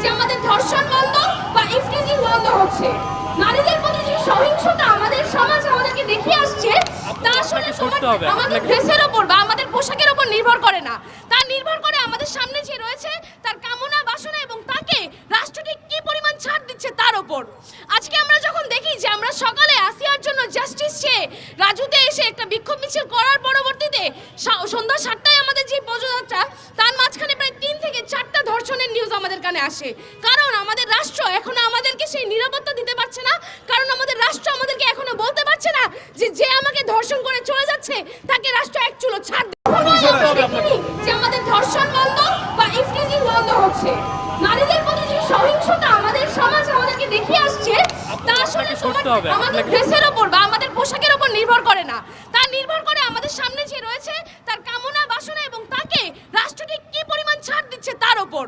যে আমাদের ধর্ষণ বন্ধ বা ইফটিজিং বন্ধ হচ্ছে। নারীদের প্রতি যে সহিংসতা আমাদের সমাজ আমাদেরকে দেখিয়ে আসছে তা আসলে আমাদের ড্রেসের ওপর বা আমাদের পোশাকের ওপর নির্ভর করে না, তা নির্ভর করে আমাদের সামনে যে রয়েছে তার কামনা বাসনা এবং তাকে রাষ্ট্রটি কি পরিমাণ ছাড় দিচ্ছে তার ওপর। আজকে আমরা যখন দেখি যে আমরা সকালে আসিয়ার জন্য জাস্টিস চেয়ে রাজুতে এসে একটা বিক্ষোভ মিছিল করার পরবর্তীতে সন্ধ্যা 7টায় আমাদের যে পদযাত্রা তার মাঝখানে প্রায় 3 থেকে 4টা ধর্ষণের নিউজ আমাদের কানে আসে, কারণ আমাদের রাষ্ট্র এখনো আমাদেরকে সেই নিরাপত্তা দিতে পারছে না, কারণ আমাদের রাষ্ট্র আমাদেরকে এখনো বলতে পারছে না যে যে আমাকে ধর্ষণ করে চলে যাচ্ছে তাকে রাষ্ট্র এক চুলো ছাড় যে আমাদের ধর্ষণ বন্ধ বা ইফটিজিং বন্ধ হচ্ছে। নারীদের প্রতি যে সহিংসতা আমাদের সমাজ আমাদেরকে দেখিয়ে আসছে তা আসলে আমাদের ড্রেসের ওপর বা আমাদের পোশাকের ওপর নির্ভর করে না, তা নির্ভর করে আমাদের সামনে যে রয়েছে তার কামনা বাসনা এবং তাকে রাষ্ট্রটি কি পরিমাণ ছাড় দিচ্ছে তার ওপর।